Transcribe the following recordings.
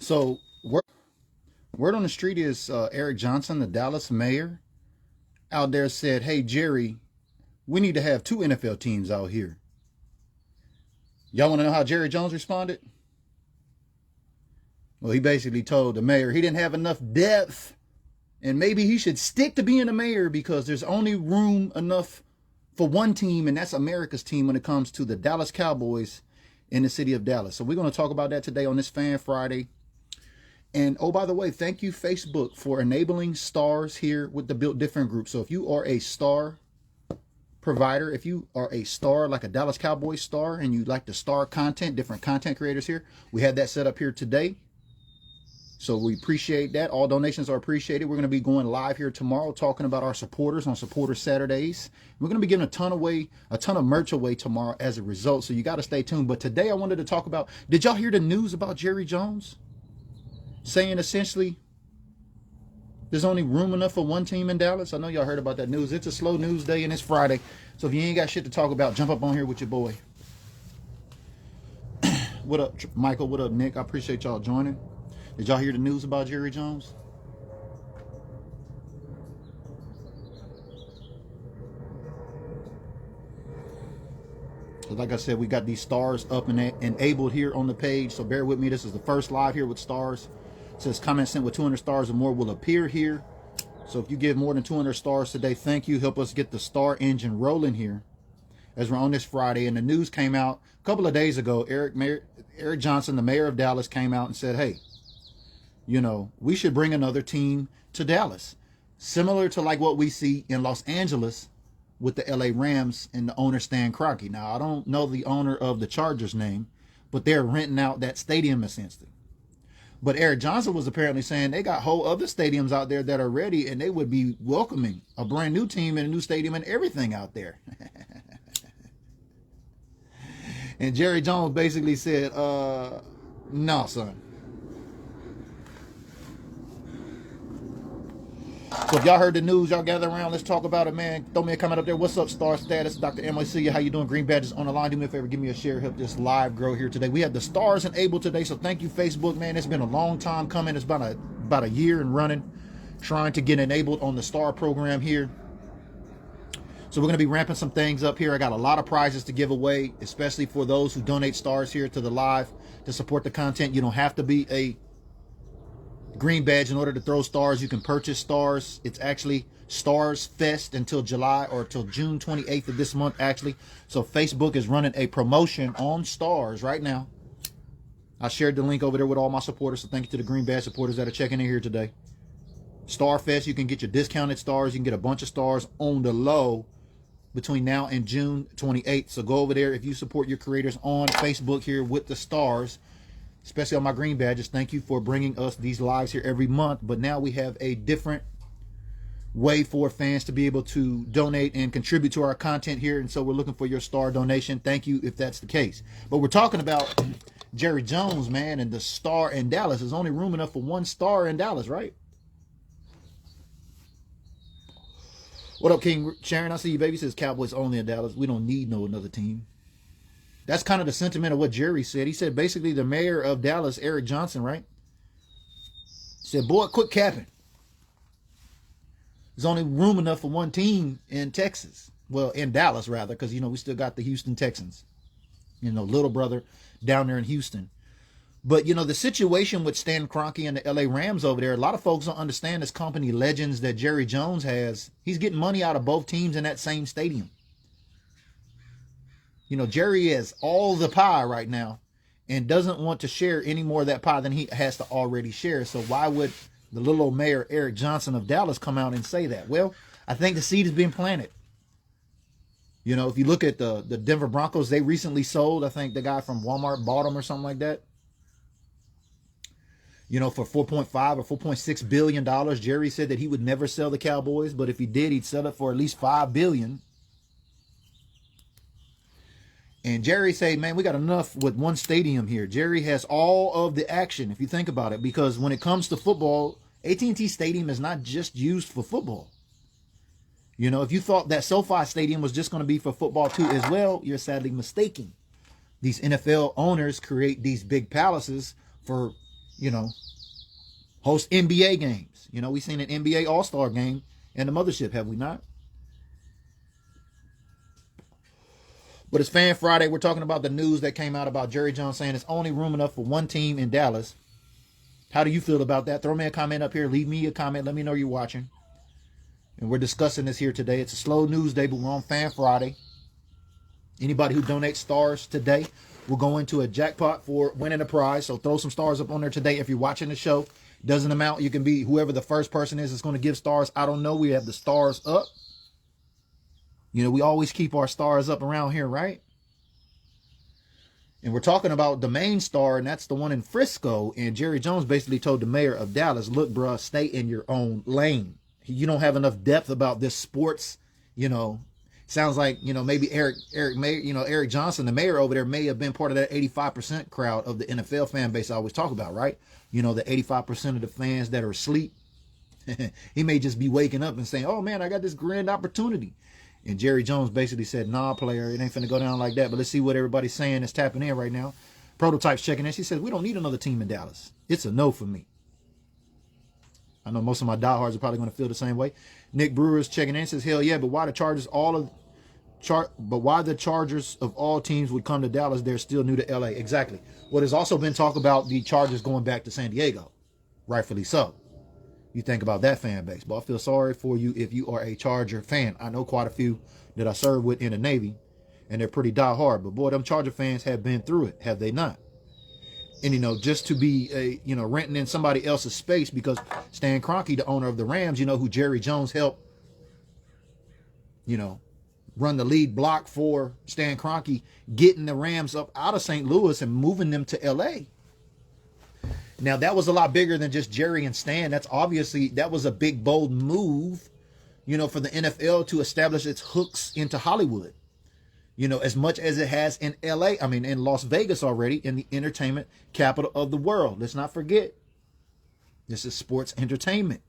So word on the street is Eric Johnson, the Dallas mayor, out there said, "Hey Jerry, we need to have two NFL teams out here." Y'all want to know how Jerry Jones responded? Well, he basically told the mayor he didn't have enough depth, and maybe he should stick to being a mayor because there's only room enough for one team, and that's America's team when it comes to the Dallas Cowboys in the city of Dallas. So we're going to talk about that today on this Fan Friday. And oh, by the way, thank you, Facebook, for enabling stars here with the Built Different group. So if you are a star provider, if you are a star like a Dallas Cowboys star and you like the star content, different content creators here, we had that set up here today. So we appreciate that. All donations are appreciated. We're going to be going live here tomorrow talking about our supporters on Supporter Saturdays. We're going to be giving a ton of merch away tomorrow as a result. So you got to stay tuned. But today I wanted to talk about, did y'all hear the news about Jerry Jones? Saying essentially there's only room enough for one team in Dallas. I know y'all heard about that news. It's a slow news day and it's Friday. So if you ain't got shit to talk about, jump up on here with your boy. What up, Michael? What up, Nick? I appreciate y'all joining. Did y'all hear the news about Jerry Jones? Like I said, we got these stars up and enabled here on the page. So bear with me. This is the first live here with stars. It says comments sent with 200 stars or more will appear here. So if you give more than 200 stars today, thank you. Help us get the star engine rolling here as we're on this Friday. And the news came out a couple of days ago. Eric Johnson, the mayor of Dallas, came out and said, hey, you know, we should bring another team to Dallas. Similar to like what we see in Los Angeles with the LA Rams and the owner Stan Kroenke. Now, I don't know the owner of the Chargers name, but they're renting out that stadium essentially. But Eric Johnson was apparently saying they got whole other stadiums out there that are ready and they would be welcoming a brand new team and a new stadium and everything out there. And Jerry Jones basically said, no, son. So if y'all heard the news, y'all gather around. Let's talk about it, man. Throw me a comment up there. What's up, Star Status? Dr. Emily, see you. How you doing? Green Badges on the line. Do me a favor. Give me a share. Help this live grow here today. We have the stars enabled today. So thank you, Facebook, man. It's been a long time coming. It's about a year and running, trying to get enabled on the star program here. So we're going to be ramping some things up here. I got a lot of prizes to give away, especially for those who donate stars here to the live to support the content. You don't have to be a green badge in order to throw stars. You can purchase stars. It's actually Stars Fest until July or till June 28th of this month, actually. So Facebook is running a promotion on stars right now. I shared the link over there with all my supporters. So thank you to the green badge supporters that are checking in here today. Star Fest, you can get your discounted stars. You can get a bunch of stars on the low between now and June 28th. So go over there if you support your creators on Facebook here with the stars, especially on my green badges. Thank you for bringing us these lives here every month. But now we have a different way for fans to be able to donate and contribute to our content here. And so we're looking for your star donation. Thank you if that's the case. But we're talking about Jerry Jones, man, and the star in Dallas. There's only room enough for one star in Dallas, right? What up, King Sharon? I see you, baby. Says Cowboys only in Dallas. We don't need no another team. That's kind of the sentiment of what Jerry said. He said basically the mayor of Dallas, Eric Johnson, right? Said, boy, quit capping. There's only room enough for one team in Texas. Well, in Dallas, rather, because, you know, we still got the Houston Texans. You know, little brother down there in Houston. But, you know, the situation with Stan Kroenke and the LA Rams over there, a lot of folks don't understand this company legends that Jerry Jones has. He's getting money out of both teams in that same stadium. You know, Jerry has all the pie right now and doesn't want to share any more of that pie than he has to already share. So why would the little old mayor, Eric Johnson of Dallas, come out and say that? Well, I think the seed has been planted. You know, if you look at the Denver Broncos, they recently sold, I think the guy from Walmart bought them or something like that. You know, for $4.5 or $4.6 billion. Jerry said that he would never sell the Cowboys, but if he did, he'd sell it for at least $5 billion. And Jerry said, man, we got enough with one stadium here. Jerry has all of the action, if you think about it, because when it comes to football, AT&T Stadium is not just used for football. You know, if you thought that SoFi Stadium was just going to be for football too as well, you're sadly mistaken. These NFL owners create these big palaces for you know, host NBA games. You know, we've seen an NBA All-Star game in the mothership, have we not? But it's Fan Friday. We're talking about the news that came out about Jerry Jones saying it's only room enough for one team in Dallas. How do you feel about that? Throw me a comment up here. Leave me a comment. Let me know you're watching. And we're discussing this here today. It's a slow news day, but we're on Fan Friday. Anybody who donates stars today will go into a jackpot for winning a prize. So throw some stars up on there today. If you're watching the show, doesn't amount. You can be whoever the first person is that's going to give stars. I don't know. We have the stars up. You know, we always keep our stars up around here, right? And we're talking about the main star, and that's the one in Frisco. And Jerry Jones basically told the mayor of Dallas, look, bruh, stay in your own lane. You don't have enough depth about this sports, you know. Sounds like, you know, maybe Eric Johnson, the mayor over there, may have been part of that 85% crowd of the NFL fan base I always talk about, right? You know, the 85% of the fans that are asleep. He may just be waking up and saying, oh, man, I got this grand opportunity. And Jerry Jones basically said, nah, player, it ain't finna go down like that. But let's see what everybody's saying that's tapping in right now. Prototype's checking in. She says, we don't need another team in Dallas. It's a no for me. I know most of my diehards are probably going to feel the same way. Nick Brewer's checking in, says, hell yeah, but why the Chargers of all teams would come to Dallas? They're still new to LA. Exactly. Well, there's also been talk about the Chargers going back to San Diego. Rightfully so. You think about that fan base. But I feel sorry for you if you are a Charger fan. I know quite a few that I served with in the Navy, and they're pretty diehard. But boy, them Charger fans have been through it, have they not? And, you know, just to be, renting in somebody else's space, because Stan Kroenke, the owner of the Rams, you know, who Jerry Jones helped, you know, run the lead block for Stan Kroenke, getting the Rams up out of St. Louis and moving them to L.A. Now, that was a lot bigger than just Jerry and Stan. That was a big, bold move, you know, for the NFL to establish its hooks into Hollywood. You know, as much as it has in in Las Vegas already, in the entertainment capital of the world. Let's not forget, this is sports entertainment.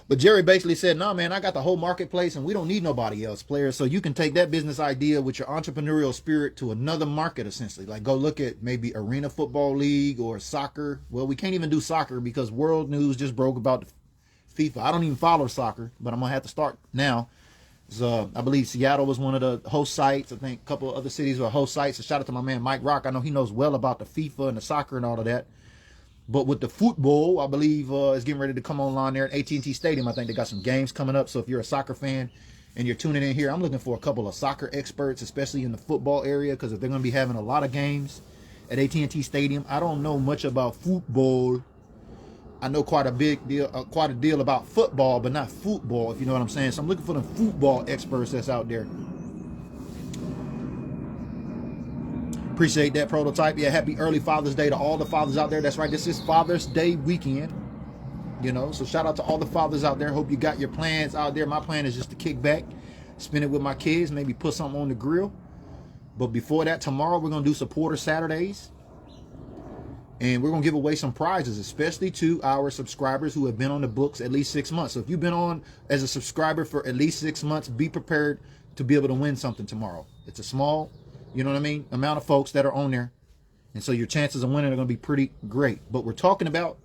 But Jerry basically said, no, man, I got the whole marketplace and we don't need nobody else, players. So you can take that business idea with your entrepreneurial spirit to another market, essentially. Like go look at maybe Arena Football League or soccer. Well, we can't even do soccer because world news just broke about FIFA. I don't even follow soccer, but I'm going to have to start now. So I believe Seattle was one of the host sites. I think a couple of other cities were host sites. So shout out to my man Mike Rock. I know he knows well about the FIFA and the soccer and all of that. But with the football, I believe is getting ready to come online there at AT&T Stadium. I think they got some games coming up. So if you're a soccer fan and you're tuning in here, I'm looking for a couple of soccer experts, especially in the football area, because if they're going to be having a lot of games at AT&T Stadium, I don't know much about football. I know quite a deal about football, but not football, if you know what I'm saying. So I'm looking for the football experts that's out there. Appreciate that, Prototype. Yeah, happy early Father's Day to all the fathers out there. That's right, this is Father's Day weekend. You know, so shout out to all the fathers out there. Hope you got your plans out there. My plan is just to kick back, spend it with my kids, maybe put something on the grill. But before that, tomorrow we're going to do Supporter Saturdays. And we're going to give away some prizes, especially to our subscribers who have been on the books at least 6 months. So if you've been on as a subscriber for at least 6 months, be prepared to be able to win something tomorrow. It's a small, you know what I mean, amount of folks that are on there. And so your chances of winning are going to be pretty great. But we're talking about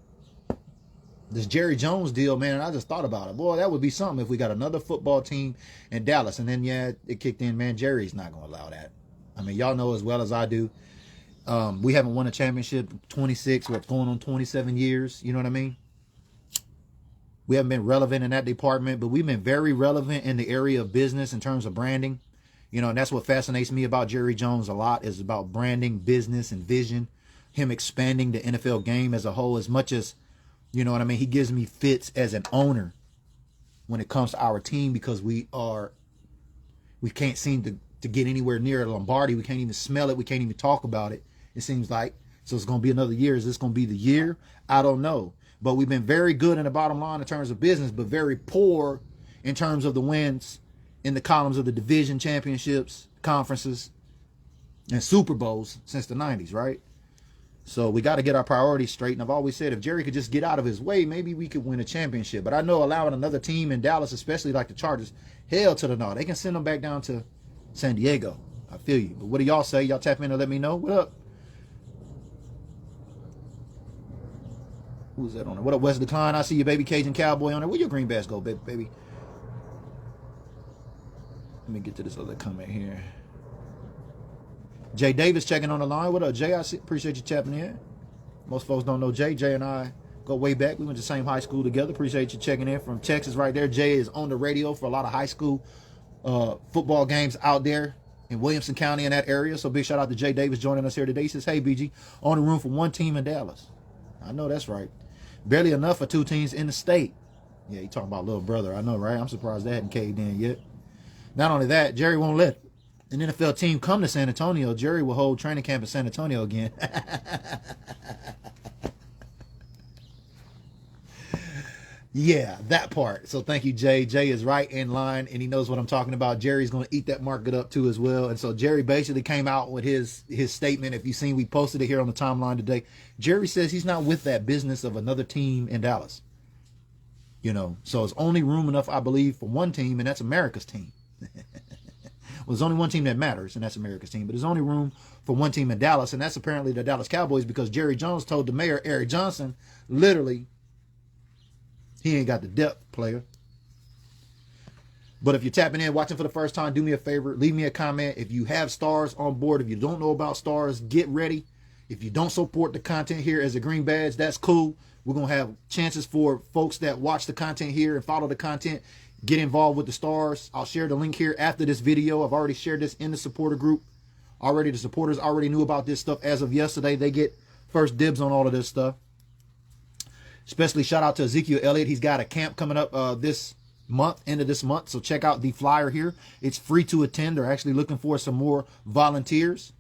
this Jerry Jones deal, man, and I just thought about it. Boy, that would be something if we got another football team in Dallas. And then, yeah, it kicked in, man, Jerry's not going to allow that. I mean, y'all know as well as I do. We haven't won a championship 26, what's going on 27 years. You know what I mean? We haven't been relevant in that department, but we've been very relevant in the area of business in terms of branding. You know, and that's what fascinates me about Jerry Jones a lot, is about branding, business, and vision. Him expanding the NFL game as a whole, as much as, you know what I mean, he gives me fits as an owner when it comes to our team, because we can't seem to get anywhere near Lombardi. We can't even smell it. We can't even talk about it. It seems like. So it's going to be another year. Is this going to be the year? I don't know. But we've been very good in the bottom line in terms of business, but very poor in terms of the wins in the columns of the division championships, conferences, and Super Bowls since the 90s, right? So we got to get our priorities straight. And I've always said, if Jerry could just get out of his way, maybe we could win a championship. But I know allowing another team in Dallas, especially like the Chargers, hell to the no. They can send them back down to San Diego. I feel you. But what do y'all say? Y'all tap in and let me know. What up? Who's that on there? What up, Wesley Klein? I see your baby Cajun Cowboy on there. Where your green bats go, baby? Let me get to this other comment here. Jay Davis checking on the line. What up, Jay? Appreciate you tapping in. Most folks don't know Jay. Jay and I go way back. We went to the same high school together. Appreciate you checking in from Texas right there. Jay is on the radio for a lot of high school football games out there in Williamson County in that area. So big shout out to Jay Davis joining us here today. He says, hey, BG, only room for one team in Dallas. I know that's right. Barely enough for two teams in the state. Yeah, you talking about little brother. I know, right? I'm surprised that hadn't caved in yet. Not only that, Jerry won't let an NFL team come to San Antonio. Jerry will hold training camp in San Antonio again. Yeah, that part. So thank you, Jay. Jay is right in line, and he knows what I'm talking about. Jerry's going to eat that market up too as well. And so Jerry basically came out with his statement. If you've seen, we posted it here on the timeline today. Jerry says he's not with that business of another team in Dallas. You know, so it's only room enough, I believe, for one team, and that's America's team. Well, there's only one team that matters, and that's America's team. But there's only room for one team in Dallas, and that's apparently the Dallas Cowboys, because Jerry Jones told the mayor, Eric Johnson, literally, he ain't got the depth, player. But if you're tapping in, watching for the first time, do me a favor. Leave me a comment. If you have stars on board, if you don't know about stars, get ready. If you don't support the content here as a green badge, that's cool. We're going to have chances for folks that watch the content here and follow the content, get involved with the stars. I'll share the link here after this video. I've already shared this in the supporter group. Already, the supporters already knew about this stuff as of yesterday. They get first dibs on all of this stuff. Especially shout out to Ezekiel Elliott. He's got a camp coming up this month, end of this month. So check out the flyer here. It's free to attend. They're actually looking for some more volunteers.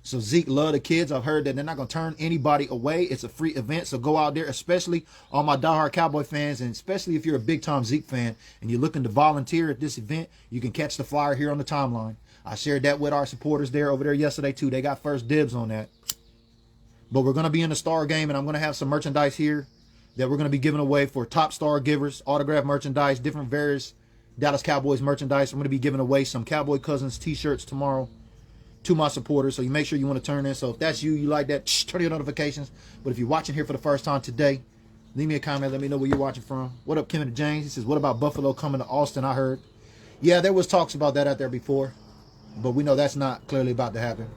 So Zeke love the kids. I've heard that they're not going to turn anybody away. It's a free event. So go out there, especially all my diehard Cowboy fans, and especially if you're a big-time Zeke fan and you're looking to volunteer at this event, you can catch the flyer here on the timeline. I shared that with our supporters there over there yesterday too. They got first dibs on that. But we're going to be in the star game, and I'm going to have some merchandise here that we're going to be giving away for top star givers, autographed merchandise, different various Dallas Cowboys merchandise. I'm going to be giving away some Cowboy Cousins t-shirts tomorrow to my supporters. So you make sure you want to turn in. So if that's you, you like that, turn your notifications. But if you're watching here for the first time today, leave me a comment. Let me know where you're watching from. What up, Kenneth James? He says, what about Buffalo coming to Austin? I heard. Yeah, there was talks about that out there before, but we know that's not clearly about to happen.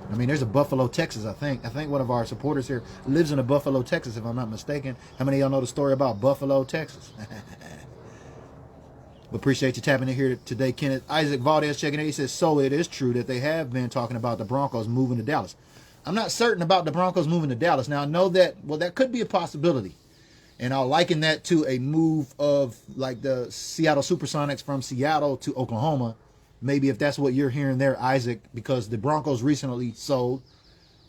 I mean, there's a Buffalo, Texas, I think. I think one of our supporters here lives in a Buffalo, Texas, if I'm not mistaken. How many of y'all know the story about Buffalo, Texas? Appreciate you tapping in here today, Kenneth. Isaac Valdez checking in. He says, so it is true that they have been talking about the Broncos moving to Dallas. I'm not certain about the Broncos moving to Dallas. Now, I know that, well, that could be a possibility. And I'll liken that to a move of like the Seattle Supersonics from Seattle to Oklahoma. Maybe if that's what you're hearing there, Isaac, because the Broncos recently sold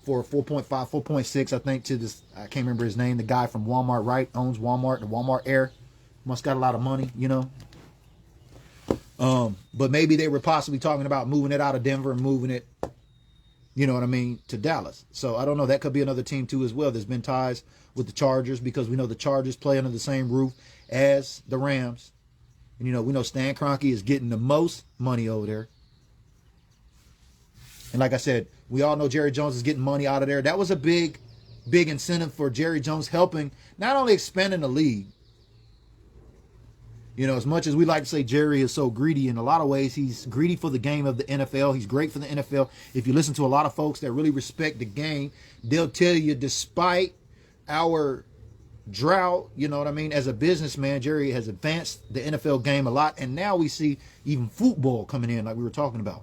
for 4.5, 4.6, I think, to this, I can't remember his name, the guy from Walmart, right? Owns Walmart, the Walmart Air. Must got a lot of money, you know. But maybe they were possibly talking about moving it out of Denver and moving it, you know what I mean, to Dallas. So I don't know. That could be another team too as well. There's been ties with the Chargers because we know the Chargers play under the same roof as the Rams. And, you know, we know Stan Kroenke is getting the most money over there. And like I said, we all know Jerry Jones is getting money out of there. That was a big incentive for Jerry Jones, helping not only expanding the league. You know, as much as we like to say Jerry is so greedy, in a lot of ways, he's greedy for the game of the NFL. He's great for the NFL. If you listen to a lot of folks that really respect the game, they'll tell you, despite our drought, you know what I mean, as a businessman, Jerry has advanced the NFL game a lot, and now we see even football coming in like we were talking about.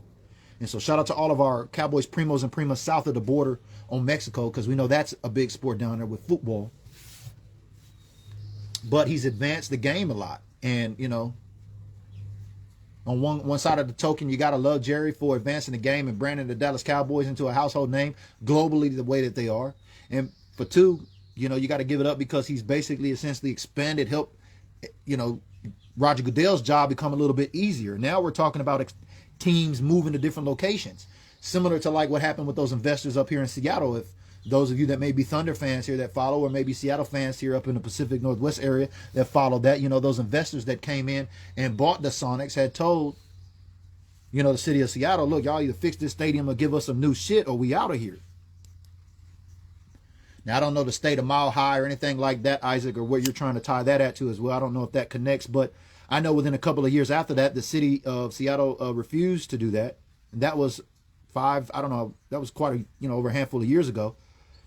And so shout out to all of our Cowboys primos and primas south of the border on Mexico, because we know that's a big sport down there with football. But he's advanced the game a lot, and you know, on one side of the token, you got to love Jerry for advancing the game and branding the Dallas Cowboys into a household name globally the way that they are. And for two, you know, you got to give it up because he's basically essentially expanded, helped, you know, Roger Goodell's job become a little bit easier. Now we're talking about teams moving to different locations, similar to like what happened with those investors up here in Seattle. If those of you that may be Thunder fans here that follow, or maybe Seattle fans here up in the Pacific Northwest area that follow that, you know, those investors that came in and bought the Sonics had told, the city of Seattle, look, y'all either fix this stadium or give us some new shit or we out of here. Now, I don't know the state of Mile High or anything like that, Isaac, or where you're trying to tie that at to as well. I don't know if that connects, but I know within a couple of years after that, the city of Seattle refused to do that. And that was that was quite over a handful of years ago.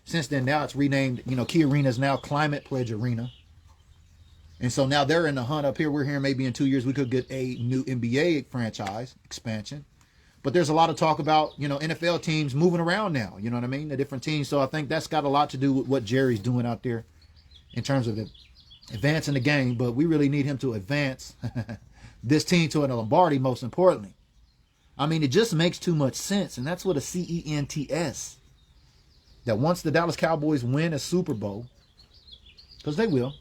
Since then, now it's renamed, Key Arena is now Climate Pledge Arena. And so now they're in the hunt up here. We're hearing maybe in 2 years we could get a new NBA franchise expansion. But there's a lot of talk about, NFL teams moving around now. You know what I mean? The different teams. So I think that's got a lot to do with what Jerry's doing out there in terms of advancing the game. But we really need him to advance this team to a Lombardi, most importantly. I mean, it just makes too much sense. And that's what a CENTS. That once the Dallas Cowboys win a Super Bowl, because they will.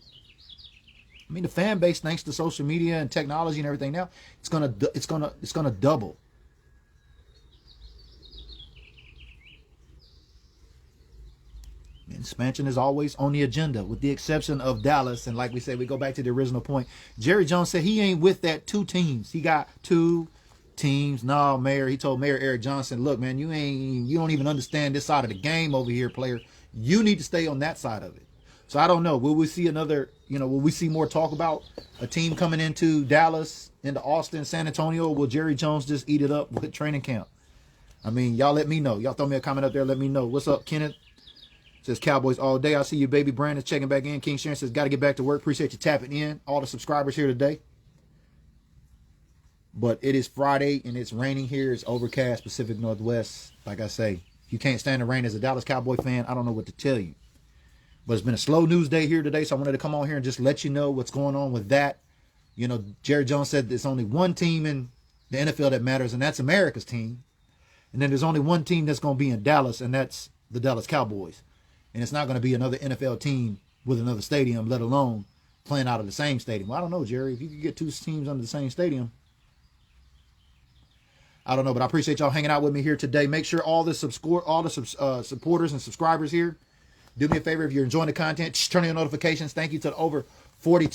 I mean, the fan base, thanks to social media and technology and everything now, it's gonna double. Expansion is always on the agenda, with the exception of Dallas. And like we said, we go back to the original point. Jerry Jones said he ain't with that 2 teams. He got 2 teams. No, Mayor. He told Mayor Eric Johnson, look, man, you don't even understand this side of the game over here, player. You need to stay on that side of it. So I don't know. Will we see will we see more talk about a team coming into Dallas, into Austin, San Antonio, or will Jerry Jones just eat it up with training camp? I mean, y'all let me know. Y'all throw me a comment up there. Let me know. What's up, Kenneth? Says Cowboys all day. I see you, baby. Brandon's checking back in. King Sharon says, got to get back to work. Appreciate you tapping in. All the subscribers here today. But it is Friday and it's raining here. It's overcast, Pacific Northwest. Like I say, if you can't stand the rain as a Dallas Cowboy fan, I don't know what to tell you. But it's been a slow news day here today, so I wanted to come on here and just let you know what's going on with that. Jerry Jones said there's only one team in the NFL that matters, and that's America's team. And then there's only one team that's going to be in Dallas, and that's the Dallas Cowboys. And it's not going to be another NFL team with another stadium, let alone playing out of the same stadium. Well, I don't know, Jerry. If you could get 2 teams under the same stadium, I don't know. But I appreciate y'all hanging out with me here today. Make sure all the supporters and subscribers here, do me a favor. If you're enjoying the content, turn on your notifications. Thank you to the over 40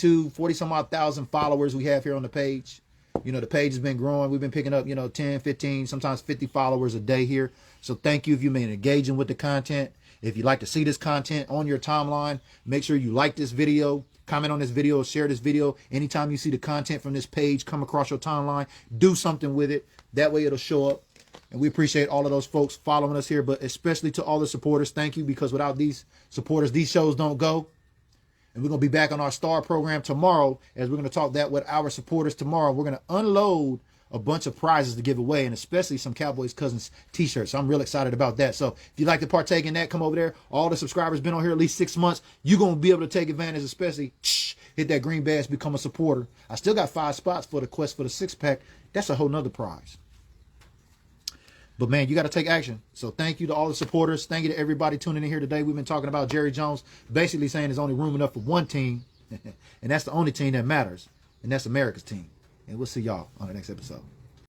some odd thousand followers we have here on the page. The page has been growing. We've been picking up, 10, 15, sometimes 50 followers a day here. So thank you if you've been engaging with the content. If you'd like to see this content on your timeline, make sure you like this video, comment on this video, share this video. Anytime you see the content from this page come across your timeline, do something with it. That way it'll show up. And we appreciate all of those folks following us here, but especially to all the supporters, thank you, because without these supporters, these shows don't go. And we're going to be back on our star program tomorrow, as we're going to talk that with our supporters tomorrow. We're going to unload a bunch of prizes to give away, and especially some Cowboys Cousins t-shirts. So I'm real excited about that. So if you'd like to partake in that, come over there. All the subscribers been on here at least 6 months. You're going to be able to take advantage, especially hit that green badge, become a supporter. I still got 5 spots for the quest for the 6-pack. That's a whole nother prize. But, man, you got to take action. So thank you to all the supporters. Thank you to everybody tuning in here today. We've been talking about Jerry Jones basically saying there's only room enough for one team, and that's the only team that matters, and that's America's team. And we'll see y'all on the next episode.